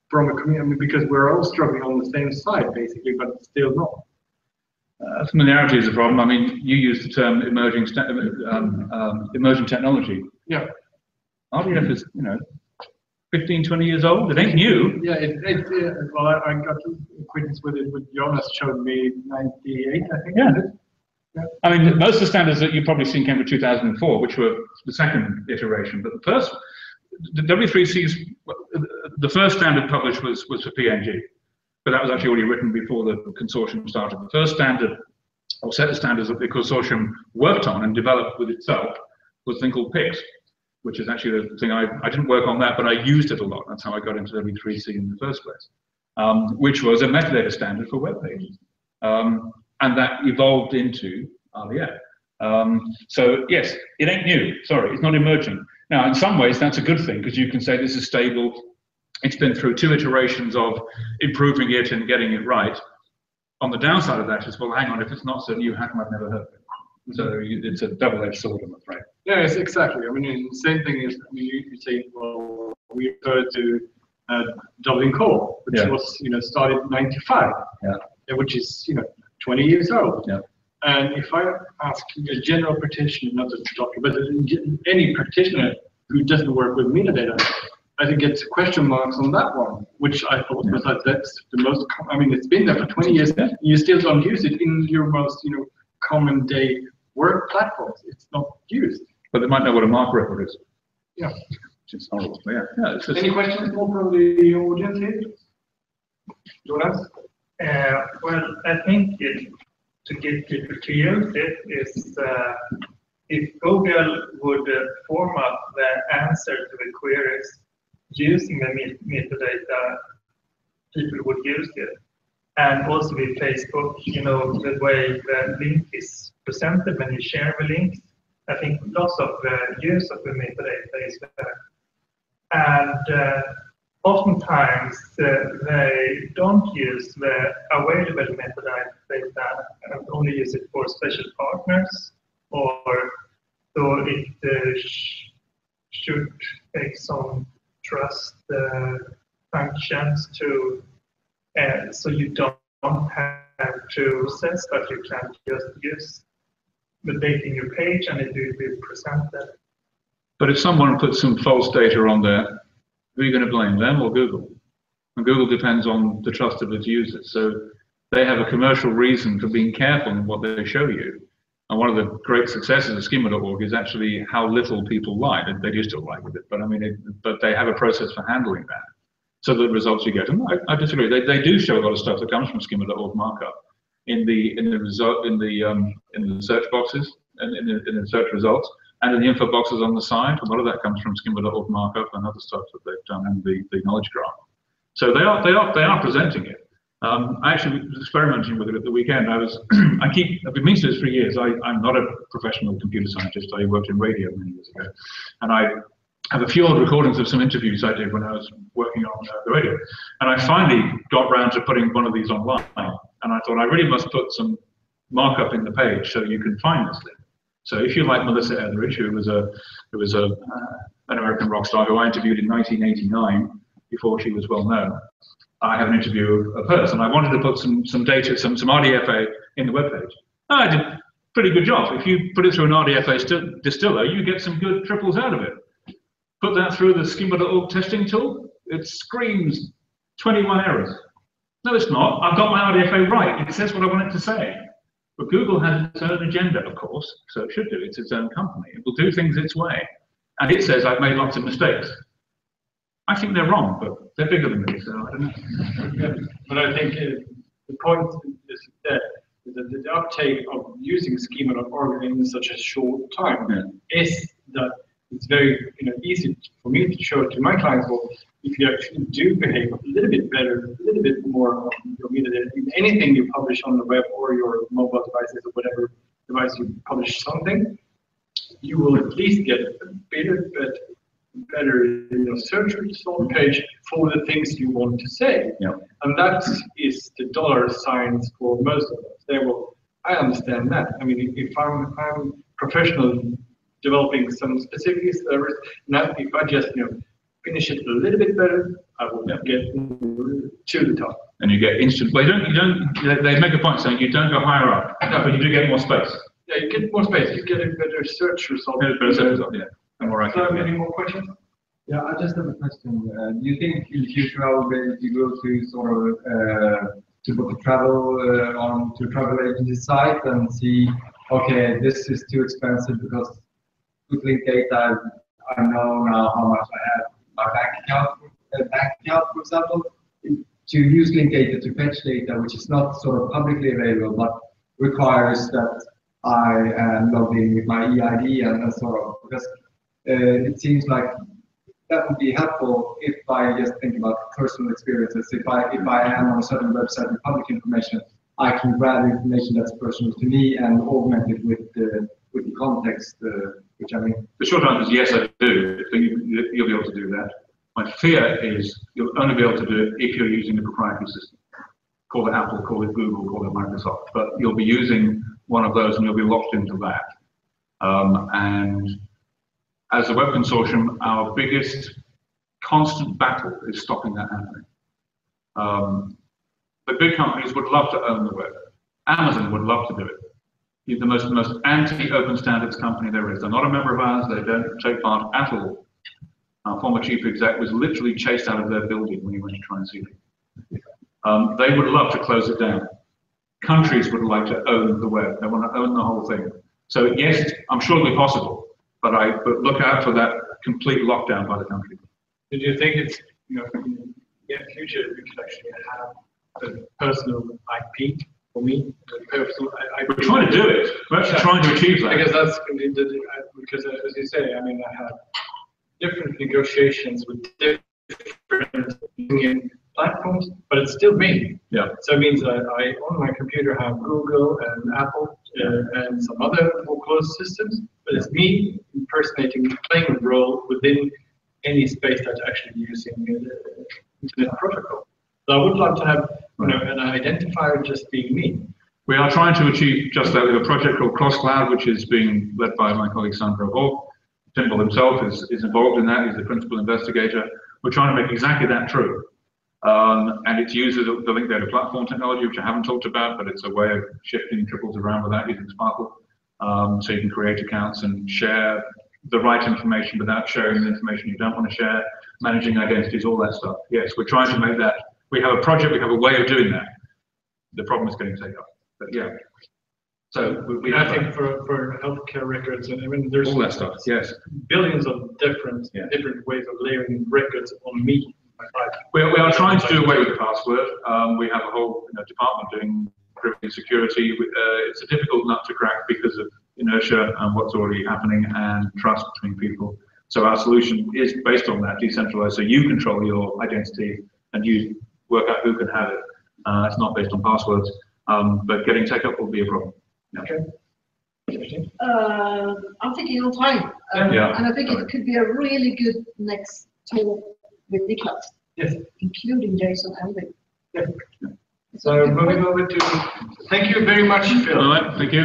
Speaker 1: from a community? Because we're all struggling on the same side basically, but still not.
Speaker 2: Familiarity is a problem. I mean, you use the term emerging technology.
Speaker 1: Yeah.
Speaker 2: RDF is, 15, 20 years old. It ain't new.
Speaker 1: Yeah, well, I got acquaintance with it. Jonas showed me 98, I think.
Speaker 2: Yeah. I mean, most of the standards that you've probably seen came from 2004, which were the second iteration. But the first, the W3C's, the first standard published was for PNG, but that was actually already written before the consortium started. The first standard, or set of standards that the consortium worked on and developed with itself, was a thing called PIX, which is actually the thing I didn't work on that, but I used it a lot. That's how I got into W3C in the first place, which was a metadata standard for web pages. And that evolved into RDF. So yes, it ain't new. Sorry, it's not emerging. Now, in some ways, that's a good thing, because you can say this is stable. It's been through 2 iterations of improving it and getting it right. On the downside of that is, well, hang on, if it's not so new, how come I've never heard of it? So it's a double-edged sword, I'm afraid.
Speaker 1: Yes, exactly. I mean, the same thing is, I mean, you say, well, we refer to Dublin Core, which was, started in '95, which is, 20 years old.
Speaker 2: Yeah.
Speaker 1: And if I ask a general practitioner, not a doctor, but any practitioner who doesn't work with metadata, I think it's question marks on that one, which I thought was like, that's the most, I mean, it's been there for 20 years, you still don't use it in your most, common day work platforms. It's not used.
Speaker 2: But they might know what a mark record is.
Speaker 1: Yeah.
Speaker 2: Which is horrible. Yeah.
Speaker 1: Any questions more from the audience here? Jonas?
Speaker 4: Well, I think to get people to use it is if Google would format the answer to the queries using the metadata, people would use it. And also with Facebook, the way the link is presented when you share the links, I think lots of use of the metadata is there. And oftentimes they don't use the available metadata and only use it for special partners, or so it should take some trust functions to, so you don't have to sense that you can just use the data in your page and it will be presented.
Speaker 2: But if someone puts some false data on there, who are you going to blame, them or Google? And Google depends on the trust of its users. So they have a commercial reason for being careful in what they show you. And one of the great successes of schema.org is actually how little people lie. They do still lie with it, but I mean, but they have a process for handling that. So the results you get, and I disagree. They do show a lot of stuff that comes from schema.org markup in the search boxes and in the search results, and in the info boxes on the side. A lot of that comes from schema.org markup and other stuff that they've done in the knowledge graph. So they are presenting it. I actually was experimenting with it at the weekend. I've been meaning to do this for years. I'm not a professional computer scientist. I worked in radio many years ago, and I have a few old recordings of some interviews I did when I was working on the radio. And I finally got round to putting one of these online, and I thought I really must put some markup in the page so you can find this link. So if you like Melissa Etheridge, who was an American rock star who I interviewed in 1989 before she was well known, I have an interview of hers, and I wanted to put some data, some RDFA in the webpage. I did a pretty good job. If you put it through an RDFA distiller, you get some good triples out of it. Put that through the schema.org testing tool, it screams 21 errors. No, it's not. I've got my RDFA right. It says what I want it to say. But Google has its own agenda, of course, so it should do. It's its own company. It will do things its way. And it says I've made lots of mistakes. I think they're wrong, but they're bigger than me, so I don't know.
Speaker 1: Yeah, but I think the point is that the uptake of using schema.org in such a short time is that it's very easy for me to show to my clients, well, if you actually do behave a little bit better, a little bit more on your metadata, in anything you publish on the web or your mobile devices or whatever device you publish something, you will at least get a better search result page for the things you want to say.
Speaker 2: Yeah.
Speaker 1: And that is the dollar signs for most of us. They will, I understand that. I mean, if I'm professional developing some specific service, now if I just finish it a little bit better, I will get to the top.
Speaker 2: And you get instant. Well, they make a point saying you don't go higher up, but you do get more space.
Speaker 1: Yeah, you get more space. You get a better search result.
Speaker 2: Yeah. And more accurate.
Speaker 1: Any more questions?
Speaker 5: Yeah, I just have a question. Do you think in the future I will be able to go to sort of to book a travel to a travel agency site and see, okay, this is too expensive because with link data I know now how much I have in my bank account, for example. To use link data to fetch data, which is not sort of publicly available, but requires that I am logged in with my EID and sort of, because it seems like that would be helpful if I just think about personal experiences. If I am on a certain website with public information, I can grab information that's personal to me and augment it with the context, which I mean.
Speaker 2: The short answer is yes, I do. I think you'll be able to do that. My fear is you'll only be able to do it if you're using a proprietary system. Call it Apple, call it Google, call it Microsoft. But you'll be using one of those and you'll be locked into that. And as a web consortium, our biggest constant battle is stopping that happening. The big companies would love to own the web. Amazon would love to do it. He's the most anti-open standards company there is. They're not a member of ours. They don't take part at all. Our former chief exec was literally chased out of their building when he went to try and see it. They would love to close it down. Countries would like to own the web. They want to own the whole thing. So yes, I'm sure it'll be possible, but look out for that complete lockdown by the country.
Speaker 1: Did you think it's, in the future we could actually have a personal IP for me? Personal IP.
Speaker 2: We're trying to do it. We're actually trying to achieve that.
Speaker 1: I guess that's because, as you say, I mean, I have different negotiations with different union platforms, but it's still me.
Speaker 2: Yeah.
Speaker 1: So it means that I on my computer have Google and Apple and some other more closed systems, but it's me impersonating, playing a role within any space that's actually using the internet protocol. So I would love to have an identifier just being me.
Speaker 2: We are trying to achieve just that with a project called Cross Cloud, which is being led by my colleague Sandra Hall. Timble himself is involved in that. He's the principal investigator. We're trying to make exactly that true. And it uses the link data platform technology, which I haven't talked about, but it's a way of shifting triples around without using Sparkle. So you can create accounts and share the right information without sharing the information you don't want to share, managing identities, all that stuff. Yes, we're trying to make that. We have a project, we have a way of doing that. The problem is getting take up. But yeah. So we
Speaker 1: I think for healthcare records, and I mean, there's
Speaker 2: all that stuff. Yes,
Speaker 1: billions of different ways of layering records on me.
Speaker 2: We are trying to do away with the password. We have a whole department doing privacy security. It's a difficult nut to crack because of inertia and what's already happening and trust between people. So our solution is based on that, decentralized. So you control your identity and you work out who can have it. It's not based on passwords, but getting take up will be a problem. Yeah.
Speaker 1: Okay.
Speaker 6: I'm thinking on time, and I think it could be a really good next talk with Niklas,
Speaker 1: yes,
Speaker 6: including Jason and Vic.
Speaker 1: Yeah. So moving over to, thank you very much, Phil.
Speaker 2: All right, thank you.